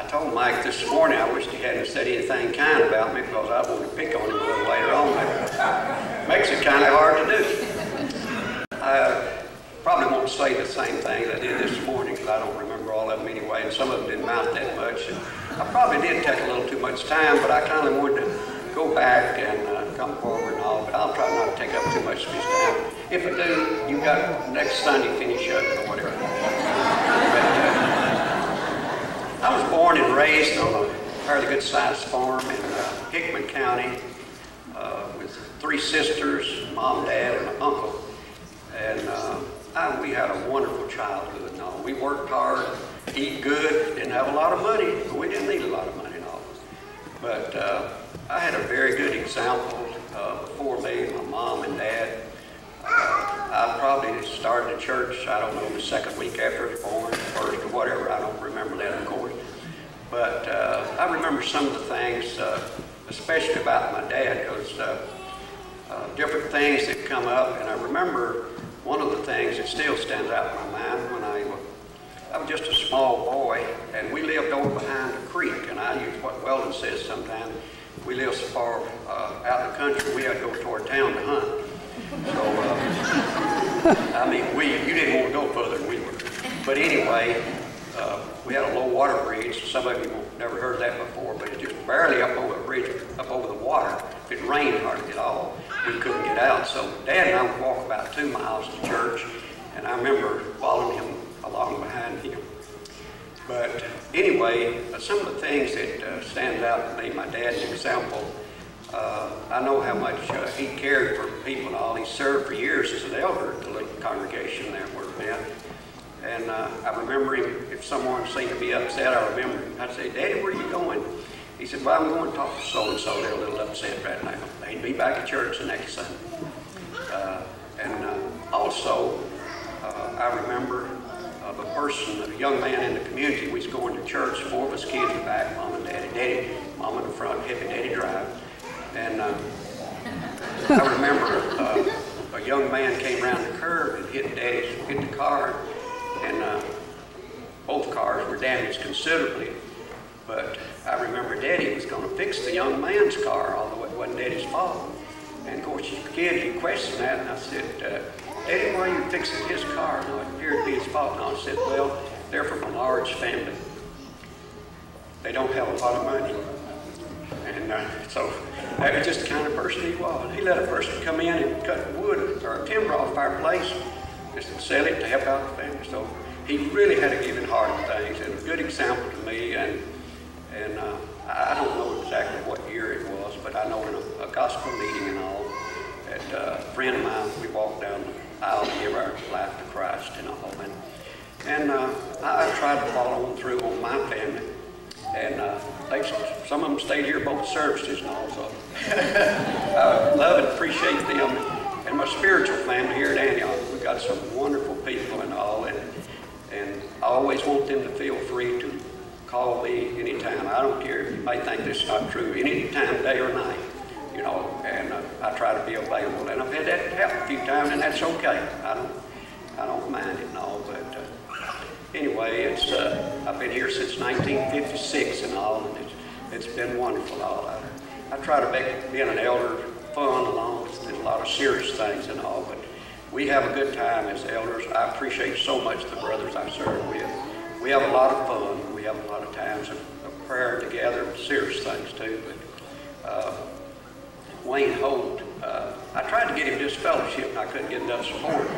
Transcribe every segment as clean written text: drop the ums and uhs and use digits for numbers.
I told Mike this morning I wished he hadn't said anything kind about me because I wanted to pick on him a little later on. It makes it kind of hard to do. I probably won't say the same things I did this morning because I don't remember all of them anyway, and some of them didn't amount that much. And I probably did take a little too much time, but I kind of wanted to go back and come forward and all, but I'll try not to take up too much of his time. If I do, you got next Sunday finish up or whatever. But, I was born and raised on a fairly good sized farm in Hickman County with 3 sisters, mom, dad, and an uncle. And we had a wonderful childhood and all. We worked hard, eat good, didn't have a lot of money, but we didn't need a lot of money and all. But I had a very good example before me, my mom and dad. I probably started the church, I don't know, the 2nd week after I was born, first or whatever, I don't remember that, of course. But I remember some of the things, especially about my dad, because different things that come up, and I remember one of the things that still stands out in my mind when I was just a small boy, and we lived over behind a creek, and I use what Weldon says sometimes. We lived so far out in the country, we had to go toward town to hunt. So, I mean, you didn't want to go further than we were. But anyway, we had a low water bridge. Some of you never heard of that before, but it's just barely up over the bridge, up over the water. If it rained hardly at all, we couldn't get out. So Dad and I would walk about 2 miles to church, and I remember following him along behind him. But anyway, some of the things that stand out to me, my dad's example, I know how much he cared for people and all. He served for years as an elder at the little congregation there where we've been. And I remember him, if someone seemed to be upset, I remember him. I'd say, Daddy, where are you going? He said, well, I'm going to talk to so-and-so. They're a little upset right now. They'd be back at church the next Sunday. Also, I remember a young man in the community was going to church. 4 of us kids were back, Mom and Daddy, Mom in the front, Hippie Daddy drive. And I remember a young man came around the curve and hit the car, and both cars were damaged considerably. But I remember Daddy was going to fix the young man's car, although it wasn't Daddy's fault. And of course, as a kid, you question that, and I said, Daddy, why are you fixing his car? No, it appeared to be his fault. And I said, well, they're from a large family. They don't have a lot of money. And so that was just the kind of person he was. He let a person come in and cut wood or timber off our place just to sell it to help out the family. So he really had a giving heart of things, and a good example to me. And I don't know exactly what year it was, but I know in a gospel meeting and all, that a friend of mine, we walked down the aisle to give our life to Christ and all. And I tried to follow them through on my family. And some of them stayed here both services and all, so I love and appreciate them. And my spiritual family here at Antioch, we've got some wonderful people and all, and I always want them to feel free to call me anytime. I don't care if you may think this is not true, any time, day or night, you know, and I try to be available. And I've had that happen a few times, and that's okay. I don't mind it and all, but anyway, I've been here since 1956 and all, and it's been wonderful. All I try to make being an elder fun, along with a lot of serious things and all, but we have a good time as elders. I appreciate so much the brothers I serve with. We have a lot of fun. We have a lot of times of prayer together, serious things too. But Wayne Holt, I tried to get him this fellowship, and I couldn't get enough support.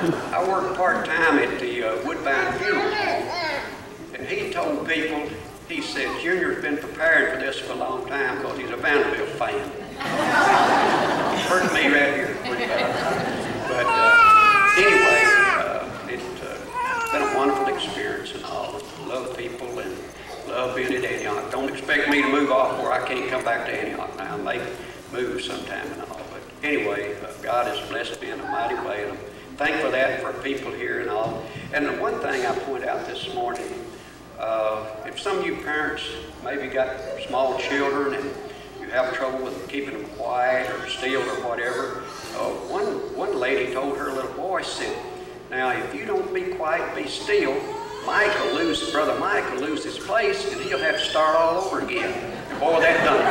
I worked part-time at the Woodbine Funeral Home, and he told people, he said, Junior's been preparing for this for a long time because he's a Vanderbilt fan. Hurt me right here. But anyway, it's been a wonderful experience and all. Love people and love being at Antioch. Don't expect me to move off where I can't come back to Antioch now. I may move sometime and all. But anyway, God has blessed me in a mighty way, and I'm thankful for that for people here and all. And the one thing I point out this morning, if some of you parents maybe got small children and you have trouble with keeping them quiet or still or whatever, one lady told her little boy, said, now if you don't be quiet, be still, Brother Mike will lose his place, and he'll have to start all over again. Boy, that done it.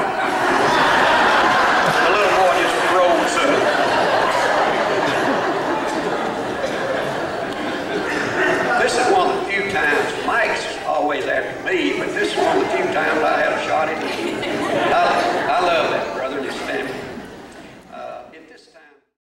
The little boy just froze up. This is one of the few times, Mike's always after me, but this is one of the few times I had a shot at him. I love that.